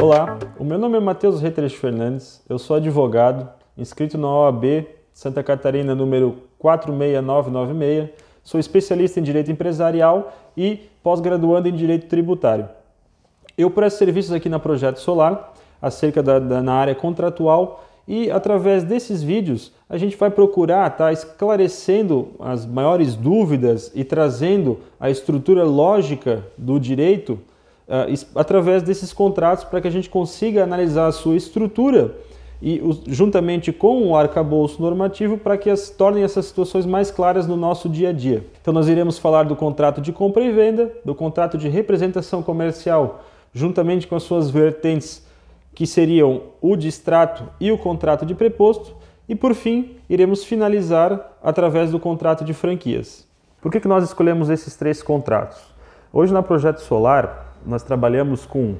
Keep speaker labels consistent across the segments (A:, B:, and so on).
A: Olá, o meu nome é Matheus Retres Fernandes, eu sou advogado, inscrito na OAB Santa Catarina número 46996, sou especialista em Direito Empresarial e pós-graduando em Direito Tributário. Eu presto serviços aqui na Projeto Solar, acerca na área contratual, e através desses vídeos a gente vai procurar estar esclarecendo as maiores dúvidas e trazendo a estrutura lógica do direito através desses contratos para que a gente consiga analisar a sua estrutura e juntamente com o arcabouço normativo para que tornem essas situações mais claras no nosso dia a dia. Então nós iremos falar do contrato de compra e venda, do contrato de representação comercial, juntamente com as suas vertentes que seriam o distrato e o contrato de preposto, e por fim iremos finalizar através do contrato de franquias. Por que nós escolhemos esses três contratos? Hoje na Projeto Solar nós trabalhamos com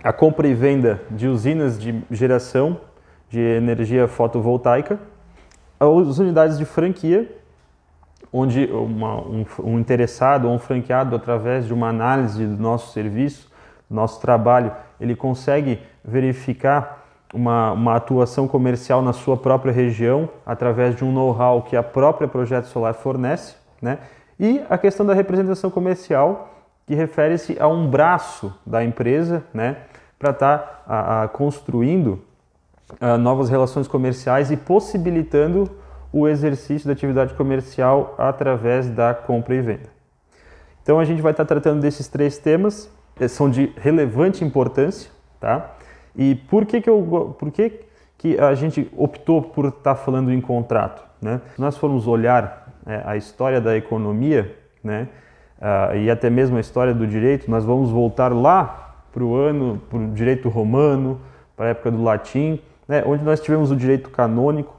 A: a compra e venda de usinas de geração de energia fotovoltaica, as unidades de franquia, onde um interessado ou um franqueado, através de uma análise do nosso serviço, do nosso trabalho, ele consegue verificar uma atuação comercial na sua própria região, através de um know-how que a própria Projeto Solar fornece, né? E a questão da representação comercial, que refere-se a um braço da empresa, né, para estar construindo novas relações comerciais e possibilitando o exercício da atividade comercial através da compra e venda. Então a gente vai estar tratando desses três temas, são de relevante importância, tá? E por que a gente optou por estar falando em contrato, né? Se nós formos olhar a história da economia, né, e até mesmo a história do direito, nós vamos voltar lá para o direito romano, para a época do latim, né, onde nós tivemos o direito canônico,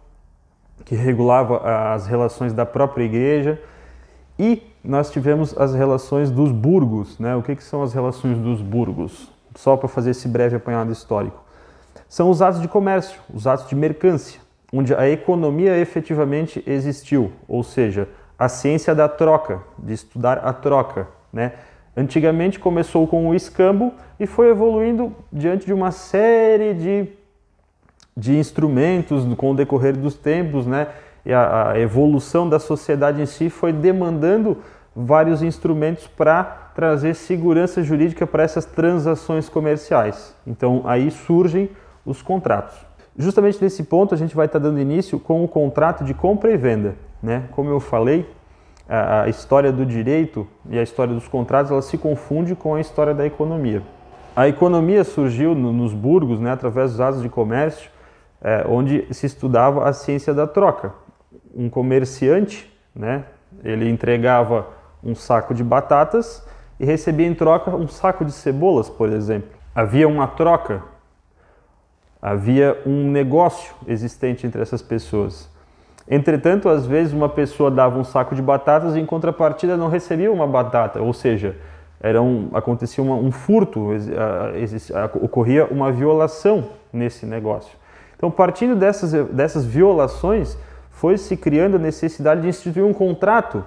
A: que regulava as relações da própria igreja, e nós tivemos as relações dos burgos, né? O que são as relações dos burgos? Só para fazer esse breve apanhado histórico. São os atos de comércio, os atos de mercância, onde a economia efetivamente existiu, ou seja, a ciência da troca, de estudar a troca, né? Antigamente começou com o escambo e foi evoluindo diante de uma série de instrumentos com o decorrer dos tempos, né? E a evolução da sociedade em si foi demandando vários instrumentos para trazer segurança jurídica para essas transações comerciais. Então aí surgem os contratos. Justamente nesse ponto a gente vai estar dando início com o contrato de compra e venda, né? Como eu falei, a história do direito e a história dos contratos ela se confunde com a história da economia. A economia surgiu nos burgos, né, através dos atos de comércio, onde se estudava a ciência da troca. Um comerciante, né, ele entregava um saco de batatas e recebia em troca um saco de cebolas, por exemplo. Havia uma troca, havia um negócio existente entre essas pessoas. Entretanto, às vezes uma pessoa dava um saco de batatas e em contrapartida não recebia uma batata, ou seja, acontecia um furto, ocorria uma violação nesse negócio. Então, partindo dessas violações, foi se criando a necessidade de instituir um contrato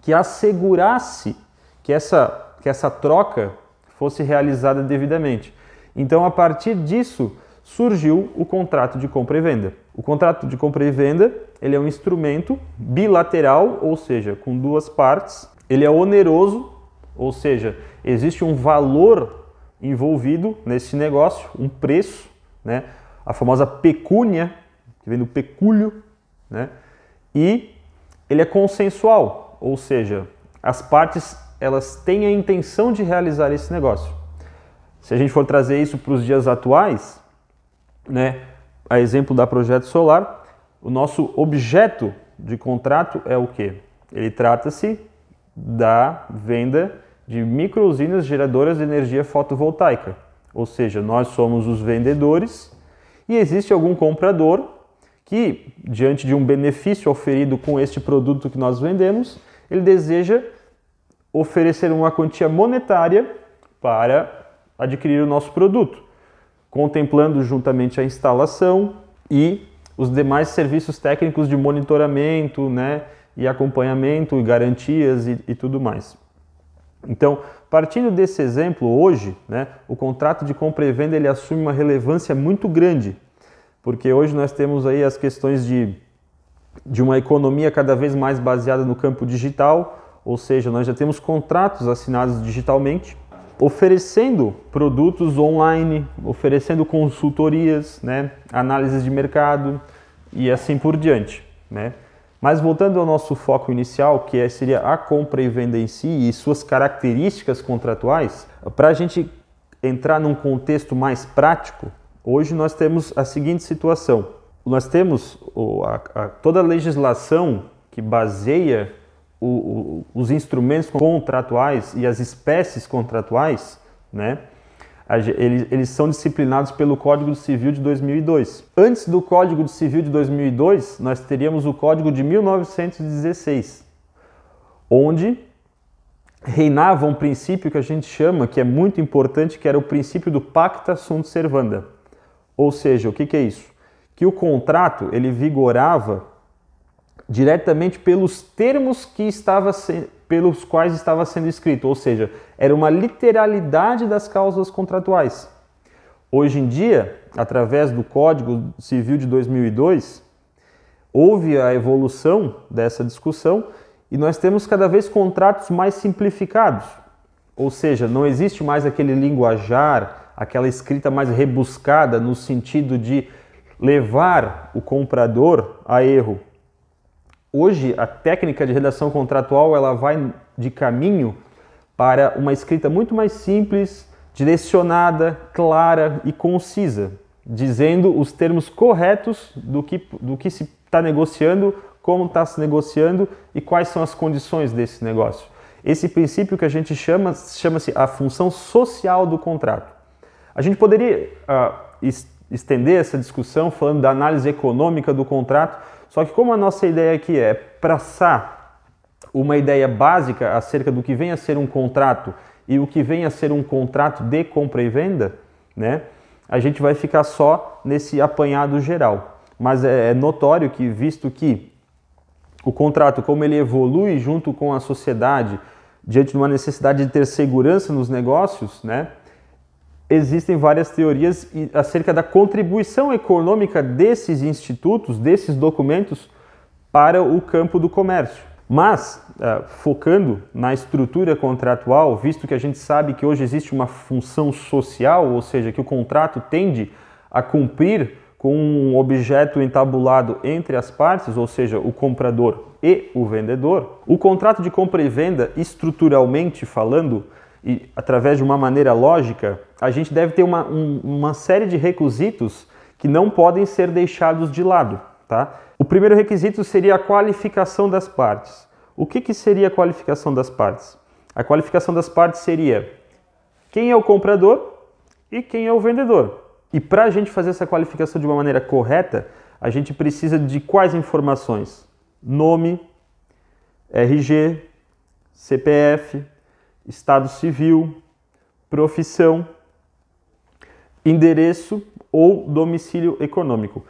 A: que assegurasse que essa troca fosse realizada devidamente. Então, a partir disso, surgiu o contrato de compra e venda. O contrato de compra e venda, ele é um instrumento bilateral, ou seja, com duas partes. Ele é oneroso, ou seja, existe um valor envolvido nesse negócio, um preço, né? A famosa pecúnia, que vem do pecúlio, né? E ele é consensual, ou seja, as partes elas têm a intenção de realizar esse negócio. Se a gente for trazer isso para os dias atuais, né, a exemplo da Projeto Solar, o nosso objeto de contrato é o quê? Ele trata-se da venda de micro-usinas geradoras de energia fotovoltaica, ou seja, nós somos os vendedores e existe algum comprador que, diante de um benefício oferido com este produto que nós vendemos, ele deseja oferecer uma quantia monetária para adquirir o nosso produto, contemplando juntamente a instalação e os demais serviços técnicos de monitoramento, né, e acompanhamento, e garantias e tudo mais. Então, partindo desse exemplo, hoje, né, o contrato de compra e venda ele assume uma relevância muito grande, porque hoje nós temos aí as questões de uma economia cada vez mais baseada no campo digital, ou seja, nós já temos contratos assinados digitalmente, oferecendo produtos online, oferecendo consultorias, né, análises de mercado e assim por diante, né? Mas voltando ao nosso foco inicial, que seria a compra e venda em si e suas características contratuais, para a gente entrar num contexto mais prático, hoje nós temos a seguinte situação. Nós temos toda a legislação que baseia os instrumentos contratuais e as espécies contratuais, né? Eles são disciplinados pelo Código Civil de 2002. Antes do Código Civil de 2002, nós teríamos o Código de 1916, onde reinava um princípio que a gente chama, que é muito importante, que era o princípio do pacta sunt servanda. Ou seja, o que é isso? Que o contrato ele vigorava diretamente pelos termos pelos quais estava sendo escrito, ou seja, era uma literalidade das cláusulas contratuais. Hoje em dia, através do Código Civil de 2002, houve a evolução dessa discussão e nós temos cada vez contratos mais simplificados, ou seja, não existe mais aquele linguajar, aquela escrita mais rebuscada no sentido de levar o comprador a erro. Hoje, a técnica de redação contratual ela vai de caminho para uma escrita muito mais simples, direcionada, clara e concisa, dizendo os termos corretos do que se está negociando, como está se negociando e quais são as condições desse negócio. Esse princípio que a gente chama-se a função social do contrato. A gente poderia estender essa discussão falando da análise econômica do contrato, só que como a nossa ideia aqui é traçar uma ideia básica acerca do que vem a ser um contrato e o que vem a ser um contrato de compra e venda, né, a gente vai ficar só nesse apanhado geral. Mas é notório que, visto que o contrato, como ele evolui junto com a sociedade, diante de uma necessidade de ter segurança nos negócios, né, existem várias teorias acerca da contribuição econômica desses institutos, desses documentos, para o campo do comércio. Mas, focando na estrutura contratual, visto que a gente sabe que hoje existe uma função social, ou seja, que o contrato tende a cumprir com um objeto entabulado entre as partes, ou seja, o comprador e o vendedor, o contrato de compra e venda, estruturalmente falando, e através de uma maneira lógica, a gente deve ter uma série de requisitos que não podem ser deixados de lado, tá? O primeiro requisito seria a qualificação das partes. O que seria a qualificação das partes? A qualificação das partes seria quem é o comprador e quem é o vendedor. E para a gente fazer essa qualificação de uma maneira correta, a gente precisa de quais informações? Nome, RG, CPF, estado civil, profissão, endereço ou domicílio econômico.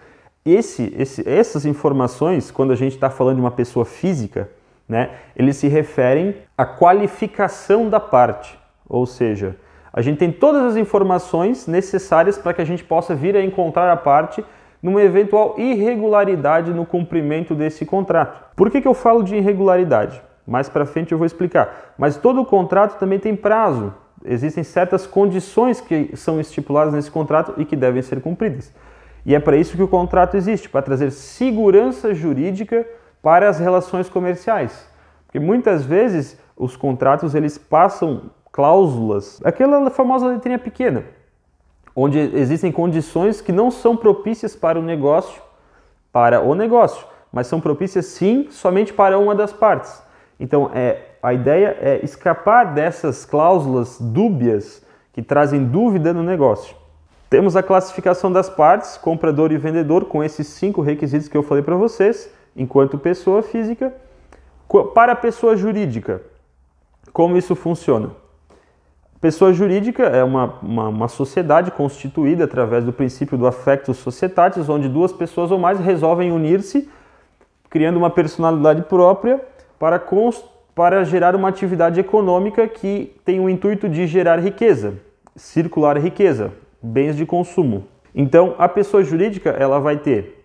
A: Essas informações, quando a gente está falando de uma pessoa física, né, eles se referem à qualificação da parte, ou seja, a gente tem todas as informações necessárias para que a gente possa vir a encontrar a parte numa eventual irregularidade no cumprimento desse contrato. Por que eu falo de irregularidade? Mais para frente eu vou explicar. Mas todo contrato também tem prazo. Existem certas condições que são estipuladas nesse contrato e que devem ser cumpridas. E é para isso que o contrato existe, para trazer segurança jurídica para as relações comerciais. Porque muitas vezes os contratos eles passam cláusulas, aquela famosa letrinha pequena, onde existem condições que não são propícias para o negócio, mas são propícias sim somente para uma das partes. Então, a ideia é escapar dessas cláusulas dúbias que trazem dúvida no negócio. Temos a classificação das partes, comprador e vendedor, com esses 5 requisitos que eu falei para vocês, enquanto pessoa física. Para a pessoa jurídica, como isso funciona? Pessoa jurídica é uma sociedade constituída através do princípio do affectus societatis, onde 2 pessoas ou mais resolvem unir-se, criando uma personalidade própria, para para gerar uma atividade econômica que tem o intuito de gerar riqueza, circular riqueza, bens de consumo. Então, a pessoa jurídica ela vai ter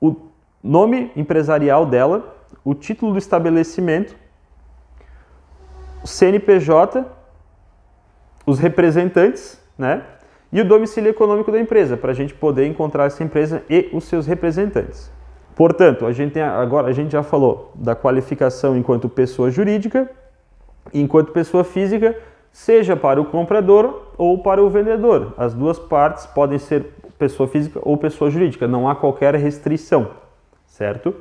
A: o nome empresarial dela, o título do estabelecimento, o CNPJ, os representantes, né? E o domicílio econômico da empresa, para a gente poder encontrar essa empresa e os seus representantes. Portanto, agora a gente já falou da qualificação enquanto pessoa jurídica, enquanto pessoa física, seja para o comprador ou para o vendedor. As duas partes podem ser pessoa física ou pessoa jurídica, não há qualquer restrição, certo?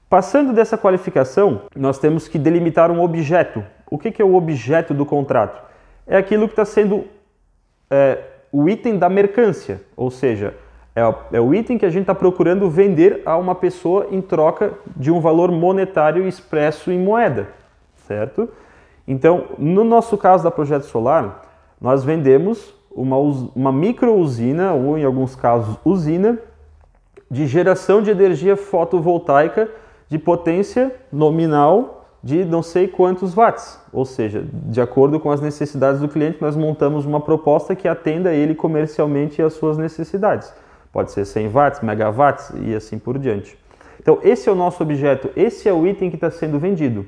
A: Passando dessa qualificação, nós temos que delimitar um objeto. O que é o objeto do contrato? É aquilo que está sendo o item da mercância, ou seja, é o item que a gente está procurando vender a uma pessoa em troca de um valor monetário expresso em moeda, certo? Então, no nosso caso da Projeto Solar, nós vendemos uma micro-usina, ou em alguns casos usina, de geração de energia fotovoltaica de potência nominal de não sei quantos watts, ou seja, de acordo com as necessidades do cliente, nós montamos uma proposta que atenda ele comercialmente às suas necessidades. Pode ser 100 watts, megawatts e assim por diante. Então, esse é o nosso objeto, esse é o item que está sendo vendido.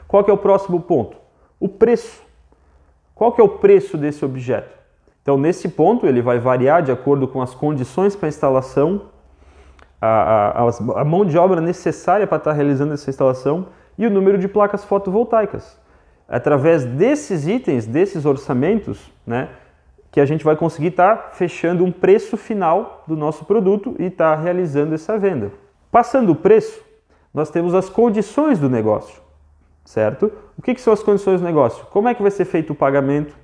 A: Qual que é o próximo ponto? O preço. Qual que é o preço desse objeto? Então, nesse ponto, ele vai variar de acordo com as condições para a instalação, a mão de obra necessária para estar realizando essa instalação e o número de placas fotovoltaicas. Através desses itens, desses orçamentos, né, que a gente vai conseguir estar fechando um preço final do nosso produto e estar realizando essa venda. Passando o preço, nós temos as condições do negócio, certo? O que são as condições do negócio? Como é que vai ser feito o pagamento?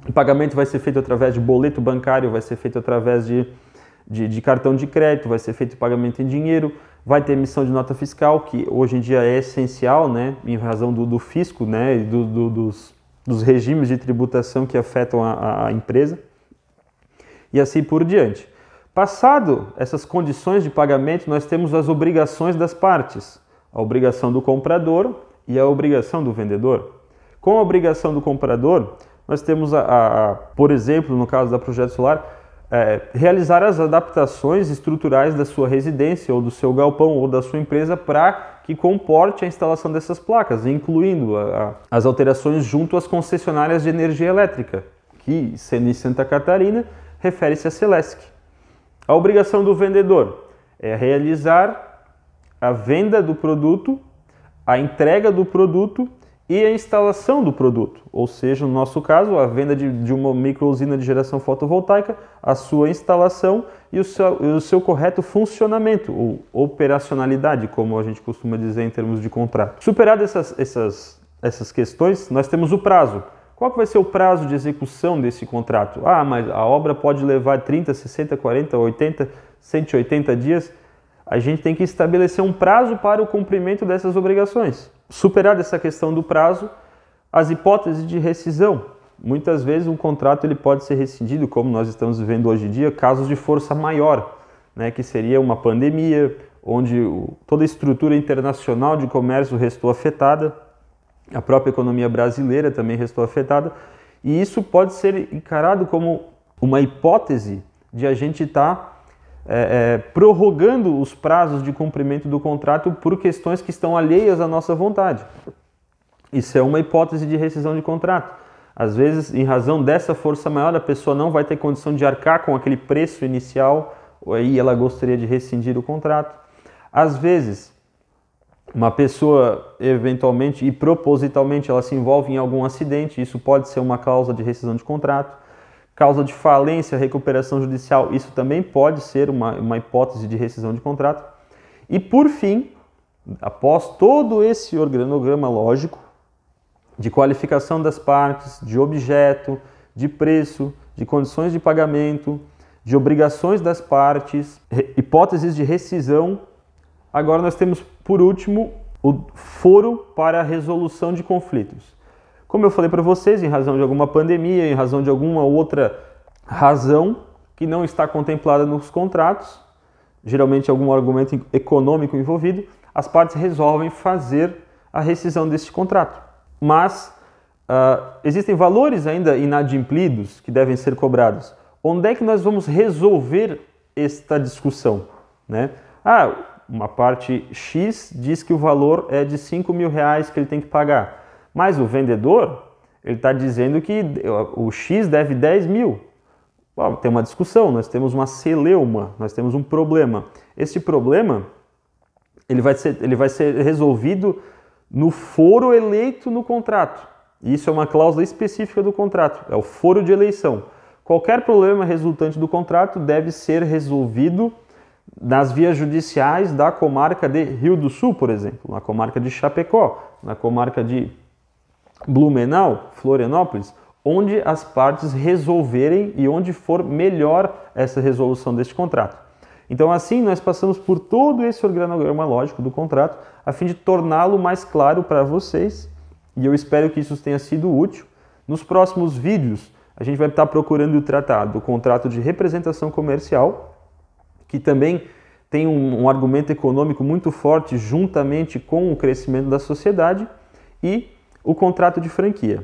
A: O pagamento vai ser feito através de boleto bancário, vai ser feito através de cartão de crédito, vai ser feito o pagamento em dinheiro, vai ter emissão de nota fiscal, que hoje em dia é essencial, né, em razão do fisco, né, e dos regimes de tributação que afetam a empresa, e assim por diante. Passado essas condições de pagamento, nós temos as obrigações das partes, a obrigação do comprador e a obrigação do vendedor. Com a obrigação do comprador, nós temos, por exemplo, no caso da Projeto Solar, realizar as adaptações estruturais da sua residência ou do seu galpão ou da sua empresa para que comporte a instalação dessas placas, incluindo as alterações junto às concessionárias de energia elétrica, que, sendo em Santa Catarina, refere-se a Celesc. A obrigação do vendedor é realizar a venda do produto, a entrega do produto e a instalação do produto, ou seja, no nosso caso, a venda de uma micro-usina de geração fotovoltaica, a sua instalação e o seu correto funcionamento, ou operacionalidade, como a gente costuma dizer em termos de contrato. Superadas essas questões, nós temos o prazo. Qual que vai ser o prazo de execução desse contrato? Ah, mas a obra pode levar 30, 60, 40, 80, 180 dias. A gente tem que estabelecer um prazo para o cumprimento dessas obrigações. Superada essa questão do prazo, as hipóteses de rescisão. Muitas vezes um contrato ele pode ser rescindido, como nós estamos vivendo hoje em dia, casos de força maior, né, que seria uma pandemia, onde toda a estrutura internacional de comércio restou afetada, a própria economia brasileira também restou afetada, e isso pode ser encarado como uma hipótese de a gente estar prorrogando os prazos de cumprimento do contrato por questões que estão alheias à nossa vontade. Isso é uma hipótese de rescisão de contrato. Às vezes, em razão dessa força maior, a pessoa não vai ter condição de arcar com aquele preço inicial, ou aí ela gostaria de rescindir o contrato. Às vezes, uma pessoa, eventualmente e propositalmente, ela se envolve em algum acidente, isso pode ser uma causa de rescisão de contrato. Causa de falência, recuperação judicial, isso também pode ser uma hipótese de rescisão de contrato. E por fim, após todo esse organograma lógico de qualificação das partes, de objeto, de preço, de condições de pagamento, de obrigações das partes, hipóteses de rescisão, agora nós temos, por último, o foro para a resolução de conflitos. Como eu falei para vocês, em razão de alguma pandemia, em razão de alguma outra razão que não está contemplada nos contratos, geralmente algum argumento econômico envolvido, as partes resolvem fazer a rescisão desse contrato. Mas existem valores ainda inadimplidos que devem ser cobrados. Onde é que nós vamos resolver esta discussão, né? Uma parte X diz que o valor é de R$5.000 que ele tem que pagar, mas o vendedor ele está dizendo que o X deve 10 mil. Bom, tem uma discussão, nós temos uma celeuma, nós temos um problema. Esse problema ele vai ser resolvido no foro eleito no contrato. Isso é uma cláusula específica do contrato, é o foro de eleição. Qualquer problema resultante do contrato deve ser resolvido nas vias judiciais da comarca de Rio do Sul, por exemplo, na comarca de Chapecó, na comarca de Blumenau, Florianópolis, onde as partes resolverem e onde for melhor essa resolução deste contrato. Então, assim, nós passamos por todo esse organograma lógico do contrato a fim de torná-lo mais claro para vocês, e eu espero que isso tenha sido útil. Nos próximos vídeos, a gente vai estar procurando tratar do contrato de representação comercial, que também tem um argumento econômico muito forte juntamente com o crescimento da sociedade, e o contrato de franquia.